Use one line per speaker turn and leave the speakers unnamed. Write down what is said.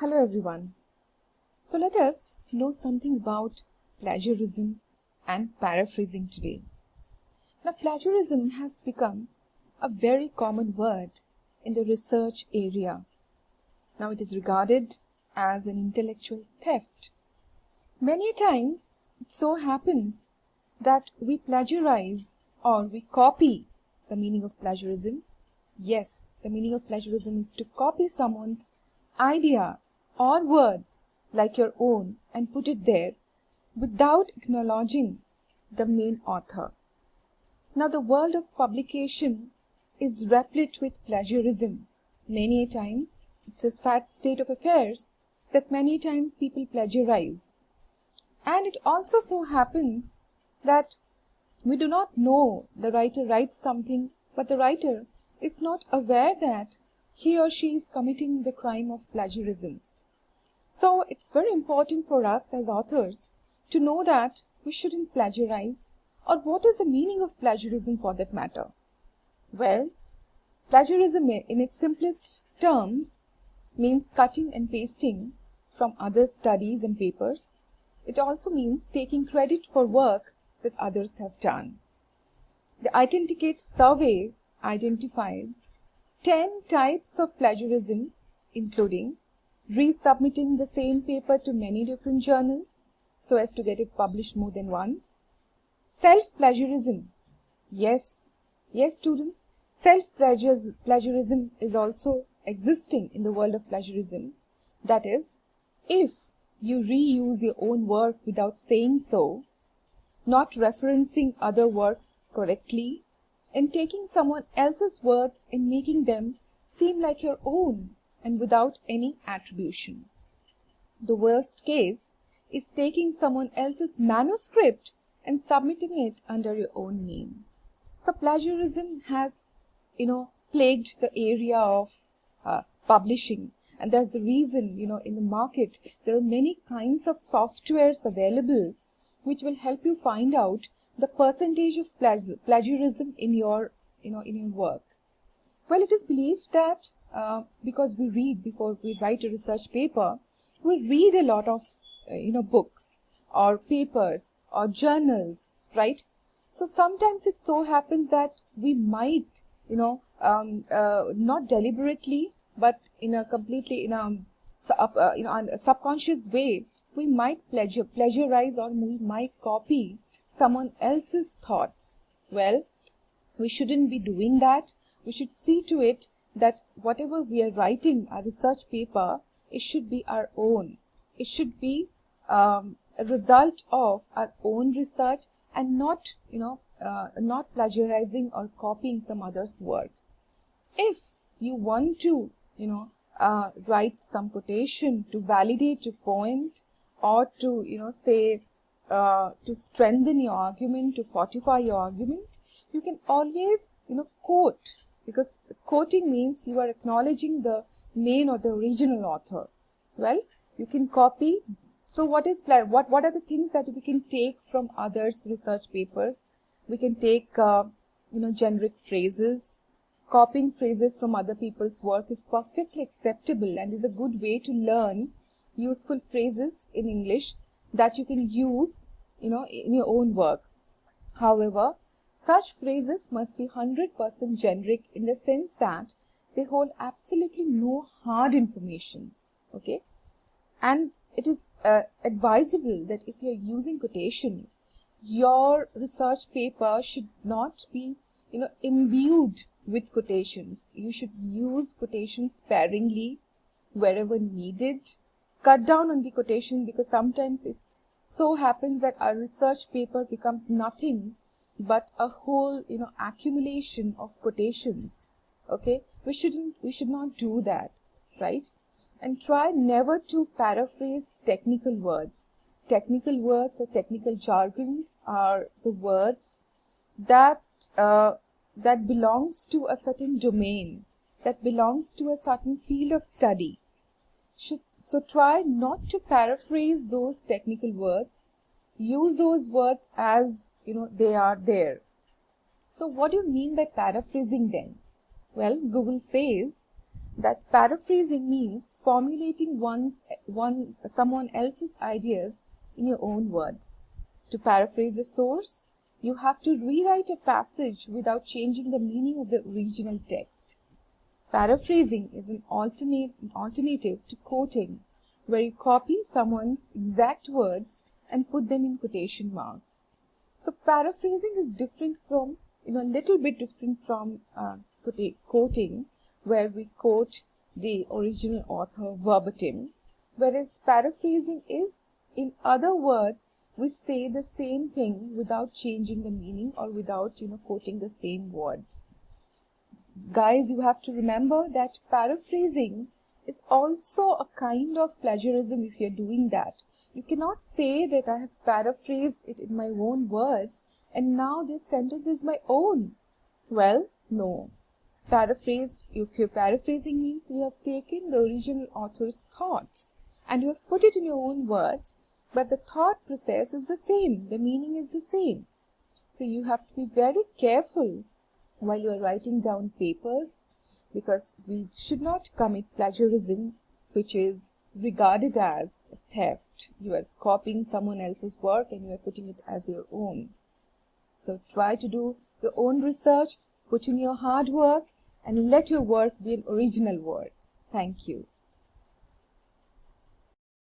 Hello everyone. So let us know something about plagiarism and paraphrasing today. Now plagiarism has become a very common word in the research area. Now it is regarded as an intellectual theft. Many times it so happens that we plagiarize or we copy. The meaning of plagiarism? Yes, the meaning of plagiarism is to copy someone's idea or words like your own and put it there without acknowledging the main author. Now the world of publication is replete with plagiarism. Many times it's a sad state of affairs that many times people plagiarize. And it also so happens that we do not know the writer writes something, but the writer is not aware that he or she is committing the crime of plagiarism. So it's very important for us as authors to know that we shouldn't plagiarize, or what is the meaning of plagiarism for that matter. Well, plagiarism in its simplest terms means cutting and pasting from others' studies and papers. It also means taking credit for work that others have done. The Authenticate survey identified 10 types of plagiarism, including resubmitting the same paper to many different journals so as to get it published more than once. Self-plagiarism. Yes, students, self-plagiarism is also existing in the world of plagiarism. That is, if you reuse your own work without saying so, not referencing other works correctly, and taking someone else's words and making them seem like your own and without any attribution. The worst case is taking someone else's manuscript and submitting it under your own name. So plagiarism has, plagued the area of publishing, and that's the reason, in the market there are many kinds of softwares available which will help you find out the percentage of plagiarism in your, in your work. Well, it is believed that because we read before we write a research paper, we read a lot of, books or papers or journals, right? So sometimes it so happens that we might, not deliberately, but in a completely, a subconscious way, we might plagiarize or we might copy someone else's thoughts. Well, we shouldn't be doing that. We should see to it that whatever we are writing, a research paper, it should be our own. It should be a result of our own research and not, not plagiarizing or copying some other's work. If you want to, write some quotation to validate your point or to, say, to strengthen your argument, to fortify your argument, you can always, quote, because quoting means you are acknowledging the main or the original author. Well, you can copy. So what are the things that we can take from others' research papers? We can take, generic phrases. Copying phrases from other people's work is perfectly acceptable and is a good way to learn useful phrases in English that you can use, in your own work. However, such phrases must be 100% generic in the sense that they hold absolutely no hard information. Okay? And it is advisable that if you are using quotation, your research paper should not be, imbued with quotations. You should use quotations sparingly wherever needed. Cut down on the quotation, because sometimes it so happens that our research paper becomes nothing but a whole, accumulation of quotations. Okay, we should not do that, right? And try never to paraphrase technical words. Technical words or technical jargons are the words that that belongs to a certain domain, that belongs to a certain field of study. So try not to paraphrase those technical words. Use those words as, they are there. So what do you mean by paraphrasing then? Well, Google says that paraphrasing means formulating someone else's ideas in your own words. To paraphrase a source, you have to rewrite a passage without changing the meaning of the original text. Paraphrasing is an alternative to quoting, where you copy someone's exact words and put them in quotation marks. So paraphrasing is different from, a little bit different from quoting, where we quote the original author verbatim, whereas paraphrasing is, in other words, we say the same thing without changing the meaning or without, quoting the same words. Guys, you have to remember that paraphrasing is also a kind of plagiarism if you're doing that. You cannot say that I have paraphrased it in my own words and now this sentence is my own. Well, no. If you're paraphrasing means you have taken the original author's thoughts and you have put it in your own words, but the thought process is the same, the meaning is the same. So you have to be very careful while you are writing down papers, because we should not commit plagiarism, which is regarded as theft. You are copying someone else's work and you are putting it as your own. So try to do your own research, put in your hard work, and let your work be an original work. Thank you.